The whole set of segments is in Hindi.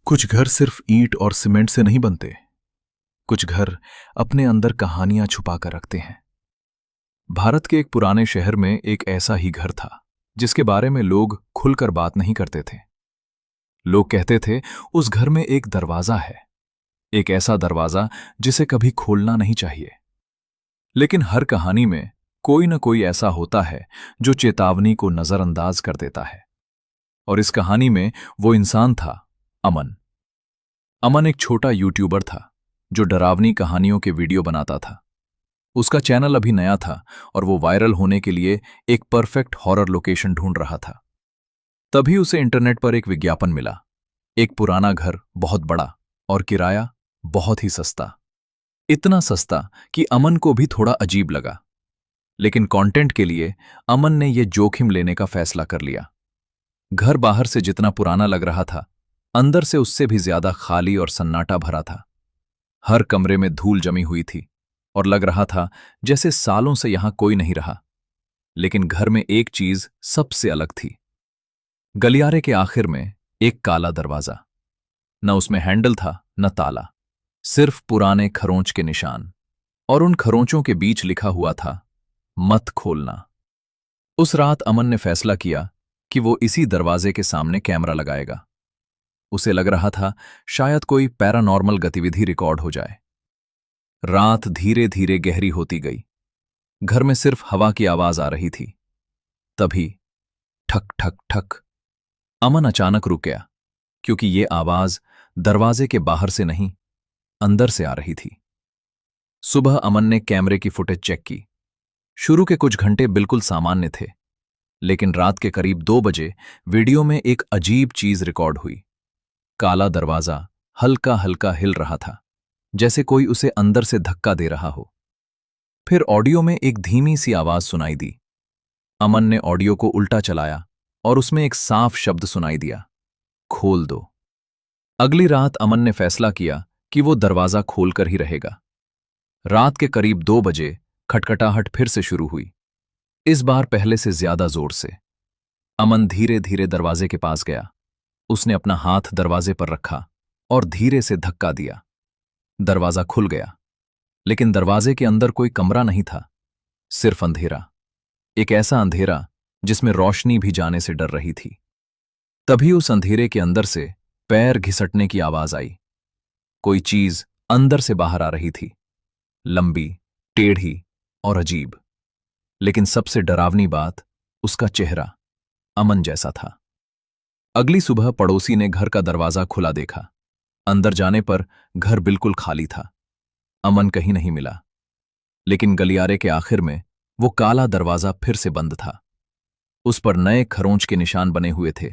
कुछ घर सिर्फ ईंट और सीमेंट से नहीं बनते। कुछ घर अपने अंदर कहानियां छुपा कर रखते हैं। भारत के एक पुराने शहर में एक ऐसा ही घर था जिसके बारे में लोग खुलकर बात नहीं करते थे। लोग कहते थे उस घर में एक दरवाजा है, एक ऐसा दरवाजा जिसे कभी खोलना नहीं चाहिए। लेकिन हर कहानी में कोई न कोई ऐसा होता है जो चेतावनी को नजरअंदाज कर देता है। और इस कहानी में वो इंसान था अमन। अमन एक छोटा यूट्यूबर था जो डरावनी कहानियों के वीडियो बनाता था। उसका चैनल अभी नया था और वो वायरल होने के लिए एक परफेक्ट हॉरर लोकेशन ढूंढ रहा था। तभी उसे इंटरनेट पर एक विज्ञापन मिला। एक पुराना घर, बहुत बड़ा, और किराया बहुत ही सस्ता। इतना सस्ता कि अमन को भी थोड़ा अजीब लगा। लेकिन कंटेंट के लिए अमन ने यह जोखिम लेने का फैसला कर लिया। घर बाहर से जितना पुराना लग रहा था, अंदर से उससे भी ज्यादा खाली और सन्नाटा भरा था। हर कमरे में धूल जमी हुई थी और लग रहा था जैसे सालों से यहां कोई नहीं रहा। लेकिन घर में एक चीज सबसे अलग थी। गलियारे के आखिर में एक काला दरवाजा। न उसमें हैंडल था न ताला, सिर्फ पुराने खरोंच के निशान। और उन खरोंचों के बीच लिखा हुआ था, मत खोलना। उस रात अमन ने फैसला किया कि वो इसी दरवाजे के सामने कैमरा लगाएगा। उसे लग रहा था शायद कोई पैरानॉर्मल गतिविधि रिकॉर्ड हो जाए। रात धीरे धीरे गहरी होती गई। घर में सिर्फ हवा की आवाज आ रही थी। तभी ठक ठक ठक। अमन अचानक रुक गया, क्योंकि ये आवाज दरवाजे के बाहर से नहीं, अंदर से आ रही थी। सुबह अमन ने कैमरे की फुटेज चेक की। शुरू के कुछ घंटे बिल्कुल सामान्य थे, लेकिन रात के करीब 2 बजे वीडियो में एक अजीब चीज रिकॉर्ड हुई। काला दरवाजा हल्का हल्का हिल रहा था, जैसे कोई उसे अंदर से धक्का दे रहा हो। फिर ऑडियो में एक धीमी सी आवाज सुनाई दी। अमन ने ऑडियो को उल्टा चलाया और उसमें एक साफ शब्द सुनाई दिया, खोल दो। अगली रात अमन ने फैसला किया कि वो दरवाजा खोलकर ही रहेगा। रात के करीब 2 बजे खटखटाहट फिर से शुरू हुई, इस बार पहले से ज्यादा जोर से। अमन धीरे धीरे दरवाजे के पास गया। उसने अपना हाथ दरवाजे पर रखा और धीरे से धक्का दिया। दरवाजा खुल गया, लेकिन दरवाजे के अंदर कोई कमरा नहीं था, सिर्फ अंधेरा। एक ऐसा अंधेरा जिसमें रोशनी भी जाने से डर रही थी। तभी उस अंधेरे के अंदर से पैर घिसटने की आवाज आई। कोई चीज अंदर से बाहर आ रही थी, लंबी, टेढ़ी और अजीब। लेकिन सबसे डरावनी बात, उसका चेहरा अमन जैसा था। अगली सुबह पड़ोसी ने घर का दरवाजा खुला देखा। अंदर जाने पर घर बिल्कुल खाली था। अमन कहीं नहीं मिला। लेकिन गलियारे के आखिर में वो काला दरवाजा फिर से बंद था। उस पर नए खरोंच के निशान बने हुए थे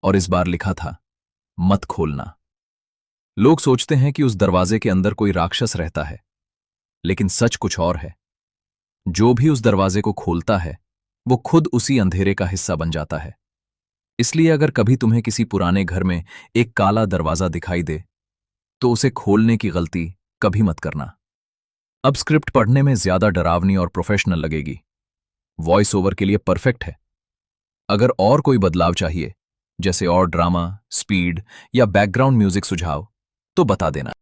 और इस बार लिखा था, मत खोलना। लोग सोचते हैं कि उस दरवाजे के अंदर कोई राक्षस रहता है, लेकिन सच कुछ और है। जो भी उस दरवाजे को खोलता है, वो खुद उसी अंधेरे का हिस्सा बन जाता है। इसलिए अगर कभी तुम्हें किसी पुराने घर में एक काला दरवाजा दिखाई दे, तो उसे खोलने की गलती कभी मत करना। अब स्क्रिप्ट पढ़ने में ज्यादा डरावनी और प्रोफेशनल लगेगी। वॉइस ओवर के लिए परफेक्ट है। अगर और कोई बदलाव चाहिए, जैसे और ड्रामा, स्पीड या बैकग्राउंड म्यूजिक सुझाव, तो बता देना।